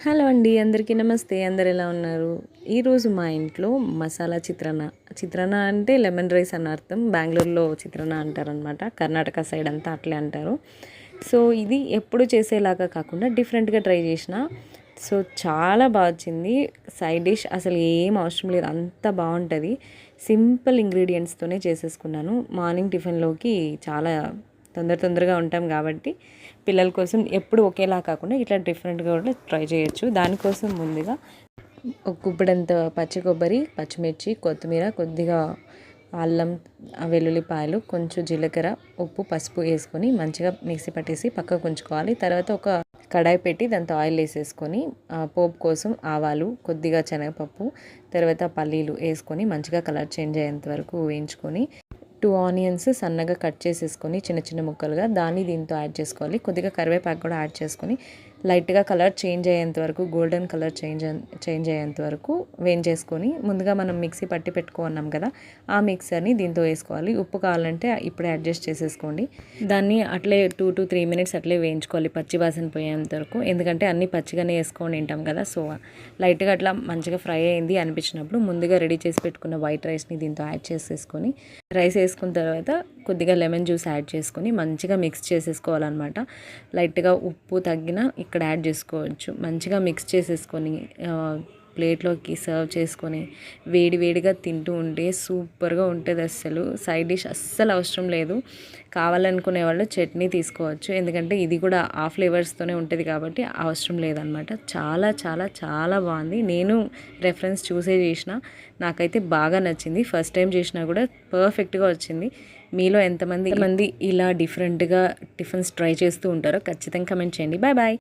Hello అండి, అందరికీ నమస్తే. అందరు ఎలా ఉన్నారు? ఈరోజు మా ఇంట్లో మసాలా చిత్రాన్న అంటే లెమన్ రైస్ అని అర్థం. బెంగళూరులో చిత్రాన్న అంటారనమాట. కర్ణాటక సైడ్ అంతా అట్లే అంటారు. సో ఇది ఎప్పుడు చేసేలాగా కాకుండా డిఫరెంట్గా ట్రై చేసిన. సో చాలా బాగా వచ్చింది. సైడ్ డిష్ అసలు ఏం అవసరం లేదు, అంత బాగుంటుంది. సింపుల్ ఇంగ్రీడియంట్స్తోనే చేసేసుకున్నాను. మార్నింగ్ టిఫిన్లోకి చాలా తొందరగా ఉంటాం కాబట్టి పిల్లల కోసం ఎప్పుడు ఒకేలా కాకుండా ఇట్లా డిఫరెంట్గా కూడా ట్రై చేయొచ్చు. దానికోసం ముందుగా ఒక గుప్పెడంత పచ్చి కొబ్బరి, పచ్చిమిర్చి, కొత్తిమీర, కొద్దిగా అల్లం, వెల్లుల్లిపాయలు, కొంచెం జీలకర్ర, ఉప్పు, పసుపు వేసుకొని మంచిగా మిక్సీ పట్టేసి పక్కకు ఉంచుకోవాలి. తర్వాత ఒక కడాయి పెట్టి దాంతో ఆయిల్ వేసేసుకొని పోపు కోసం ఆవాలు, కొద్దిగా శనగపప్పు, తర్వాత పల్లీలు వేసుకొని మంచిగా కలర్ చేంజ్ అయ్యేంత వరకు వేయించుకొని 2 ఆనియన్స్ సన్నగా కట్ చేసేసుకొని చిన్న చిన్న ముక్కలుగా దాన్ని దీంతో యాడ్ చేసుకోవాలి. కొద్దిగా కరివేపాకు కూడా యాడ్ చేసుకొని లైట్గా కలర్ చేంజ్ అయ్యేంత వరకు, గోల్డెన్ కలర్ చేంజ్ అయ్యేంత వరకు వేయించేసుకొని ముందుగా మనం మిక్సీ పట్టి పెట్టుకున్నాం కదా, ఆ మిక్సర్ని దీంతో వేసుకోవాలి. ఉప్పు కావాలంటే ఇప్పుడే అడ్జస్ట్ చేసేసుకోండి. దాన్ని అట్లే 2 to 3 minutes అట్లే వేయించుకోవాలి పచ్చి వాసన పోయేంత వరకు. ఎందుకంటే అన్నీ పచ్చిగానే వేసుకొని తింటాం కదా. సో లైట్గా అట్లా మంచిగా ఫ్రై అయింది అనిపించినప్పుడు ముందుగా రెడీ చేసి పెట్టుకున్న వైట్ రైస్ని దీంతో యాడ్ చేసేసుకొని రైస్ వేసుకున్న తర్వాత కొద్దిగా లెమన్ జ్యూస్ యాడ్ చేసుకొని మంచిగా మిక్స్ చేసేసుకోవాలన్నమాట. లైట్గా ఉప్పు తగ్గిన ఇక్కడ యాడ్ చేసుకోవచ్చు. మంచిగా మిక్స్ చేసేసుకొని ప్లేట్లోకి సర్వ్ చేసుకొని వేడిగా తింటూ ఉంటే సూపర్గా ఉంటుంది. అస్సలు సైడ్ డిష్ అస్సలు అవసరం లేదు. కావాలనుకునే వాళ్ళు చట్నీ తీసుకోవచ్చు, ఎందుకంటే ఇది కూడా ఆ ఫ్లేవర్స్తోనే ఉంటుంది కాబట్టి అవసరం లేదనమాట. చాలా చాలా చాలా బాగుంది. నేను రెఫరెన్స్ చూసే చేసిన, నాకైతే బాగా నచ్చింది. ఫస్ట్ టైం చేసినా కూడా పర్ఫెక్ట్గా వచ్చింది. మీలో ఎంతమంది ఇలా డిఫరెంట్గా టిఫిన్స్ ట్రై చేస్తూ ఉంటారో ఖచ్చితంగా కమెంట్ చేయండి. Bye bye.